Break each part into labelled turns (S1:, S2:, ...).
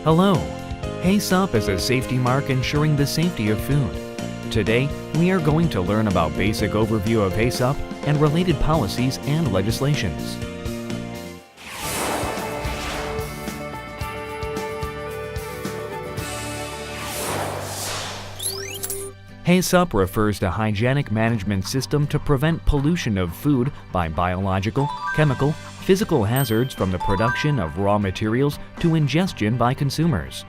S1: Hello! HACCP is a safety mark ensuring the safety of food. Today, we are going to learn about basic overview of HACCP and related policies and legislations. HACCP refers to hygienic management system to prevent pollution of food by biological, chemical, physical hazards from the production of raw materials to ingestion by consumers.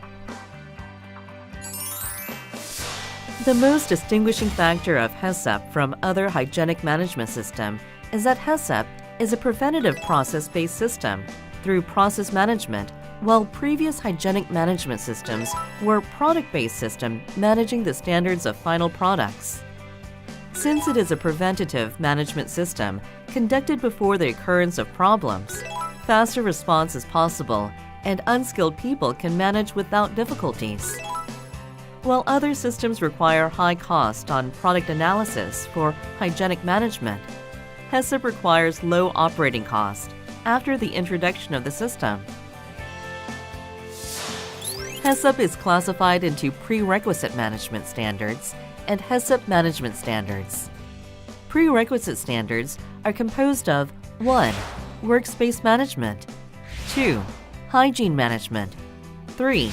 S2: The most distinguishing factor of HACCP from other hygienic management systems is that HACCP is a preventative process-based system through process management, while previous hygienic management systems were product-based systems managing the standards of final products. Since it is a preventative management system conducted before the occurrence of problems, faster response is possible and unskilled people can manage without difficulties. While other systems require high cost on product analysis for hygienic management, HACCP requires low operating cost after the introduction of the system. HACCP is classified into Prerequisite Management Standards and HACCP Management Standards. Prerequisite standards are composed of 1. Workspace management, 2. Hygiene management, 3.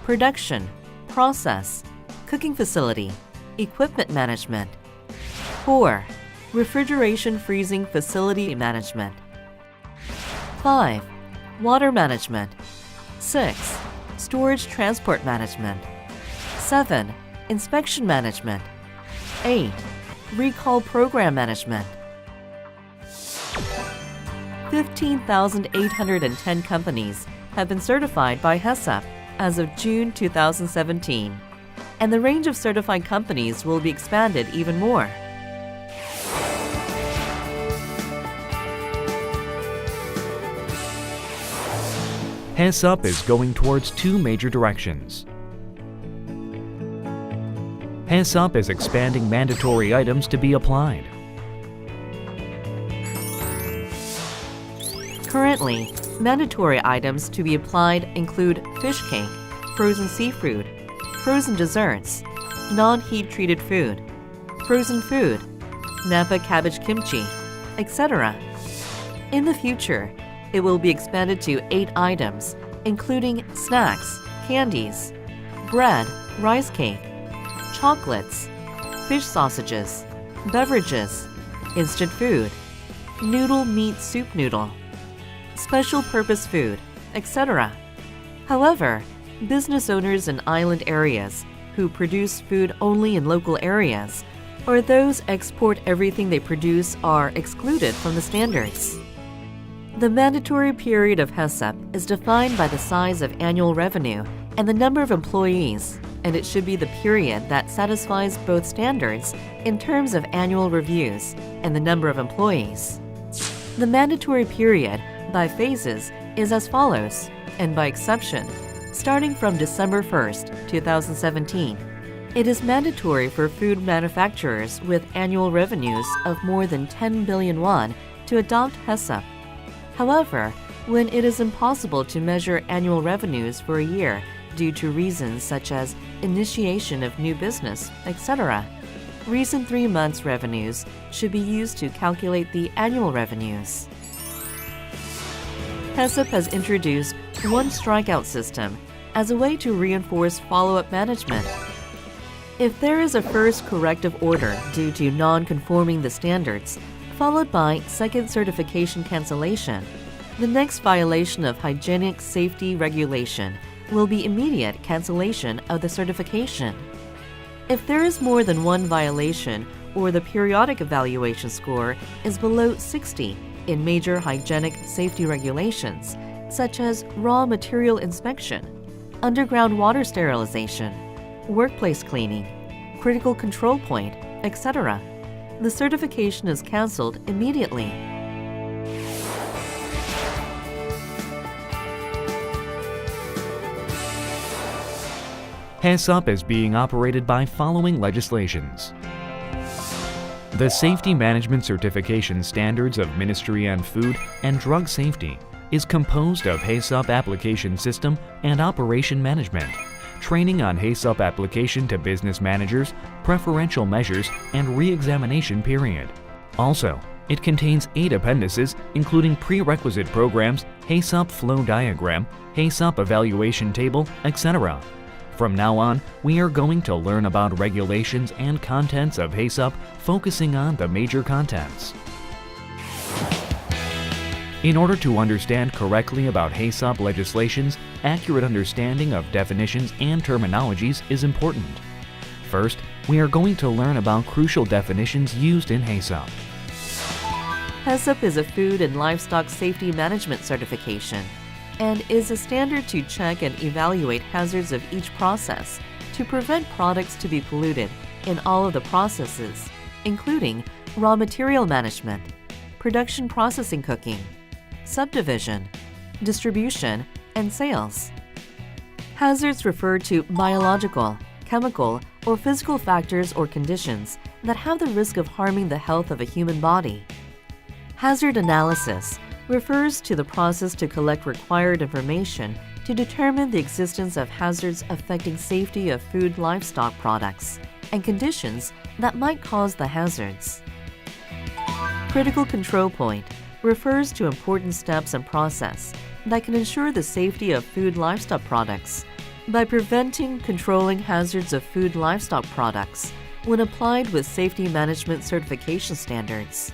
S2: Production, process, cooking facility, equipment management, 4. Refrigeration freezing facility management, 5. Water management, 6. Storage transport management, 7. Inspection management, 8. Recall program management. 15,810 companies have been certified by HACCP as of June 2017, and the range of certified companies will be expanded even more.
S1: HACCP is going towards two major directions. HACCP is expanding mandatory items to be applied.
S2: Currently, mandatory items to be applied include fish cake, frozen seafood, frozen desserts, non-heat treated food, frozen food, Napa cabbage kimchi, etc. In the future, it will be expanded to 8 items, including snacks, candies, bread, rice cake, chocolates, fish sausages, beverages, instant food, noodle meat soup noodle, special purpose food, etc. However, business owners in island areas who produce food only in local areas or those export everything they produce are excluded from the standards. The mandatory period of HACCP is defined by the size of annual revenue and the number of employees, and it should be the period that satisfies both standards in terms of annual reviews and the number of employees. The mandatory period by phases is as follows, and by exception, starting from December 1st, 2017. It is mandatory for food manufacturers with annual revenues of more than 10 billion won to adopt HACCP. However, when it is impossible to measure annual revenues for a year due to reasons such as initiation of new business, etc., recent 3 months' revenues should be used to calculate the annual revenues. HACCP has introduced one strikeout system as a way to reinforce follow-up management. If there is a first corrective order due to non-conforming the standards, followed by second certification cancellation, the next violation of hygienic safety regulation will be immediate cancellation of the certification. If there is more than one violation or the periodic evaluation score is below 60 in major hygienic safety regulations, such as raw material inspection, underground water sterilization, workplace cleaning, critical control point, etc., the certification is canceled immediately.
S1: HACCP is being operated by following legislations. The Safety Management Certification Standards of Ministry on Food and Drug Safety, is composed of HACCP application system and operation management, training on HACCP application to business managers, preferential measures, and re-examination period. Also, it contains 8 appendices including prerequisite programs, HACCP flow diagram, HACCP evaluation table, etc. From now on, we are going to learn about regulations and contents of HACCP, focusing on the major contents. In order to understand correctly about HACCP legislations, accurate understanding of definitions and terminologies is important. First, we are going to learn about crucial definitions used in HACCP.
S2: HACCP is a Food and Livestock Safety Management certification and is a standard to check and evaluate hazards of each process to prevent products to be polluted in all of the processes, including raw material management, production processing cooking, subdivision, distribution, and sales. Hazards refer to biological, chemical, or physical factors or conditions that have the risk of harming the health of a human body. Hazard analysis refers to the process to collect required information to determine the existence of hazards affecting safety of food livestock products and conditions that might cause the hazards. Critical control point refers to important steps and process that can ensure the safety of food livestock products by preventing, controlling hazards of food livestock products when applied with safety management certification standards.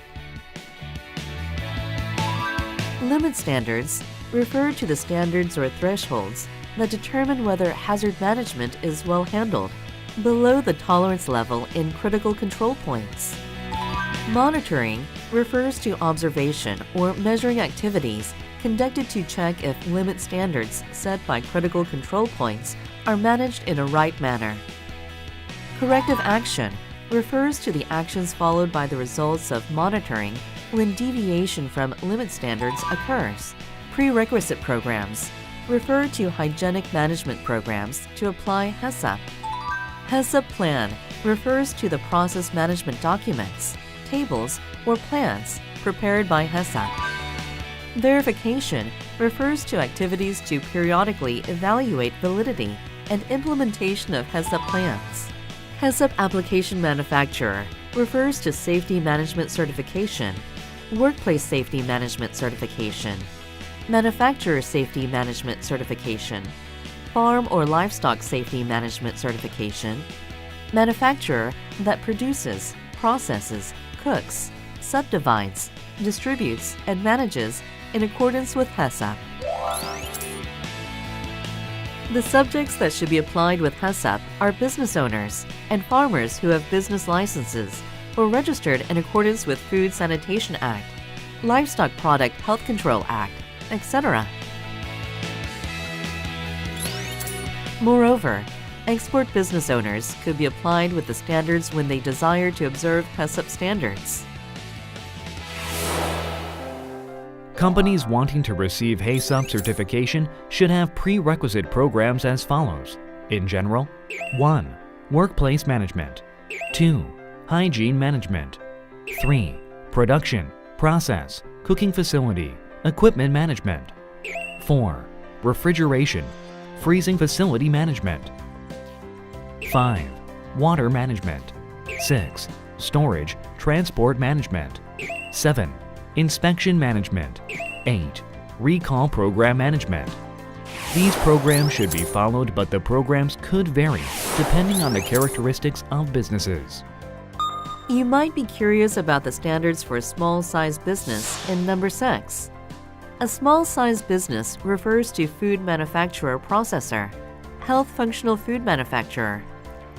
S2: Limit standards refer to the standards or thresholds that determine whether hazard management is well handled below the tolerance level in critical control points. Monitoring refers to observation or measuring activities conducted to check if limit standards set by critical control points are managed in a right manner. Corrective action refers to the actions followed by the results of monitoring when deviation from limit standards occurs. Prerequisite programs refer to hygienic management programs to apply HACCP. HACCP plan refers to the process management documents, tables, or plans prepared by HACCP. Verification refers to activities to periodically evaluate validity and implementation of HACCP plans. HACCP application manufacturer refers to safety management certification, workplace safety management certification, manufacturer safety management certification, farm or livestock safety management certification, manufacturer that produces, processes, cooks, subdivides, distributes, and manages in accordance with HACCP. The subjects that should be applied with HACCP are business owners and farmers who have business licenses or registered in accordance with Food Sanitation Act, Livestock Product Health Control Act, etc. Moreover, export business owners could be applied with the standards when they desire to observe HACCP standards.
S1: Companies wanting to receive HACCP certification should have prerequisite programs as follows. In general, 1. Workplace management. 2. Hygiene management. 3. Production, process, cooking facility, equipment management. 4. Refrigeration, freezing facility management. 5. Water management. 6. Storage, transport management. 7. Inspection management. 8. Recall program management. These programs should be followed, but the programs could vary depending on the characteristics of businesses.
S2: You might be curious about the standards for a small-sized business in number 6. A small-sized business refers to food manufacturer processor, health functional food manufacturer,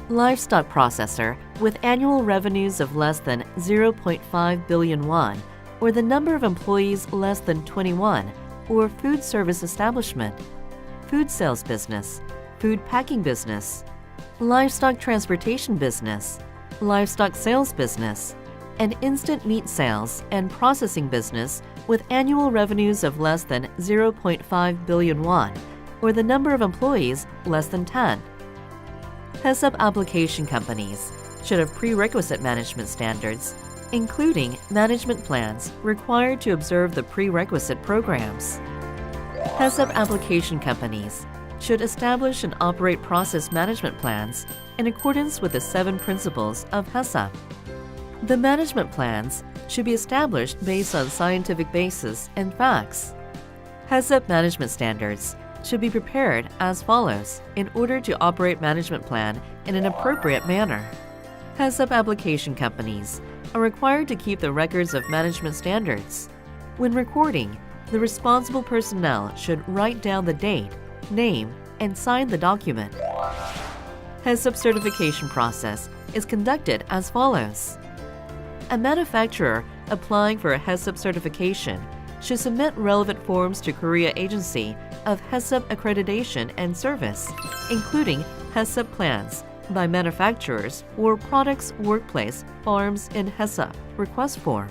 S2: livestock processor with annual revenues of less than 0.5 billion won, or the number of employees less than 21, or food service establishment, food sales business, food packing business, livestock transportation business, livestock sales business, and instant meat sales and processing business with annual revenues of less than 0.5 billion won, or the number of employees less than 10. HACCP application companies should have prerequisite management standards, including management plans required to observe the prerequisite programs. HACCP application companies should establish and operate process management plans in accordance with the 7 principles of HACCP. The management plans should be established based on scientific basis and facts. HACCP management standards should be prepared as follows in order to operate management plan in an appropriate manner. HACCP application companies are required to keep the records of management standards. When recording, the responsible personnel should write down the date, name, and sign the document. HACCP certification process is conducted as follows. A manufacturer applying for a HACCP certification should submit relevant forms to Korea Agency of HACCP Accreditation and Service, including HACCP plans by manufacturers or products workplace farms in HACCP request form.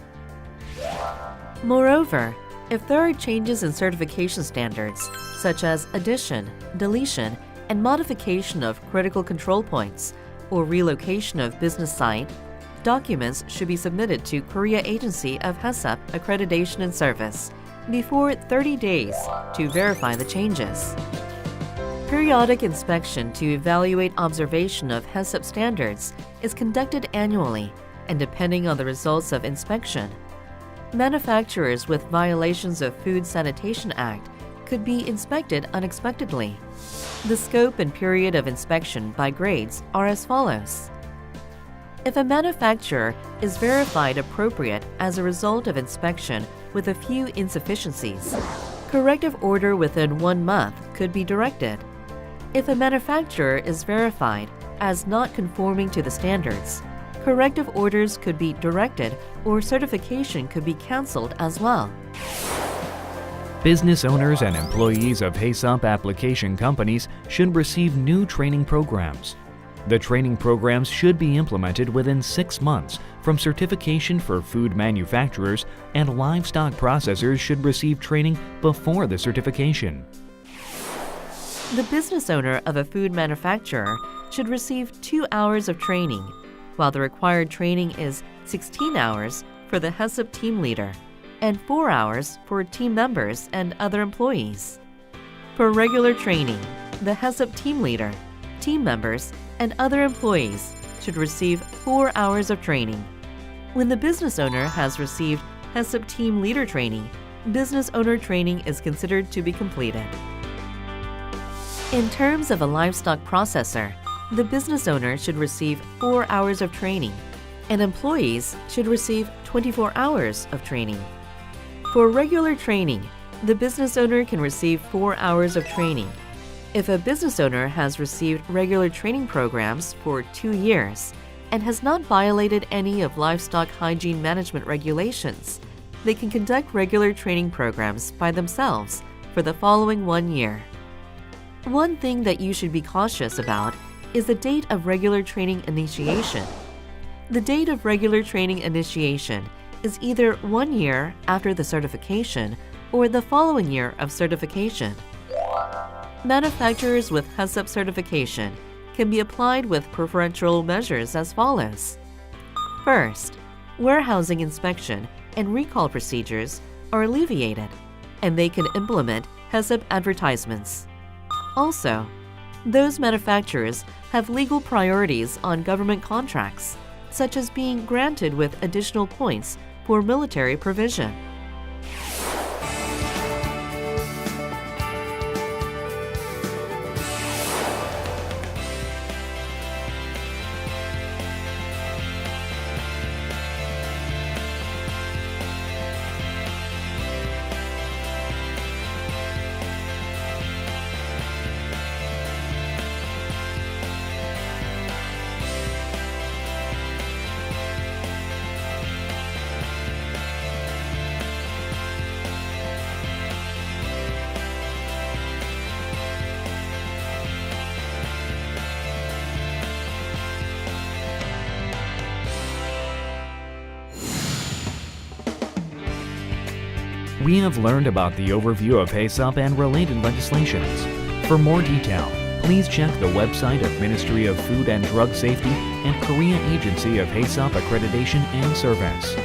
S2: Moreover, if there are changes in certification standards, such as addition, deletion, and modification of critical control points, or relocation of business site, documents should be submitted to Korea Agency of HACCP Accreditation and Service before 30 days to verify the changes. Periodic inspection to evaluate observation of HACCP standards is conducted annually and depending on the results of inspection. Manufacturers with violations of Food Sanitation Act could be inspected unexpectedly. The scope and period of inspection by grades are as follows. If a manufacturer is verified appropriate as a result of inspection with a few insufficiencies, corrective order within 1 month could be directed. If a manufacturer is verified as not conforming to the standards, corrective orders could be directed or certification could be canceled as well.
S1: Business owners and employees of HACCP application companies should receive new training programs. The training programs should be implemented within 6 months from certification for food manufacturers, and livestock processors should receive training before the certification.
S2: The business owner of a food manufacturer should receive 2 hours of training, while the required training is 16 hours for the HACCP team leader and 4 hours for team members and other employees. For regular training, the HACCP team leader, team members, and other employees should receive 4 hours of training. When the business owner has received HACCP team leader training, business owner training is considered to be completed. In terms of a livestock processor, the business owner should receive 4 hours of training, and employees should receive 24 hours of training. For regular training, the business owner can receive 4 hours of training. If a business owner has received regular training programs for 2 years and has not violated any of livestock hygiene management regulations, they can conduct regular training programs by themselves for the following 1 year. One thing that you should be cautious about is the date of regular training initiation. The date of regular training initiation is either 1 year after the certification or the following year of certification. Manufacturers with HACCP certification can be applied with preferential measures as follows. First, warehousing inspection and recall procedures are alleviated, and they can implement HACCP advertisements. Also, those manufacturers have legal priorities on government contracts, such as being granted with additional points for military provision.
S1: We have learned about the overview of HACCP and related legislations. For more detail, please check the website of Ministry of Food and Drug Safety and Korea Agency of HACCP Accreditation and Service.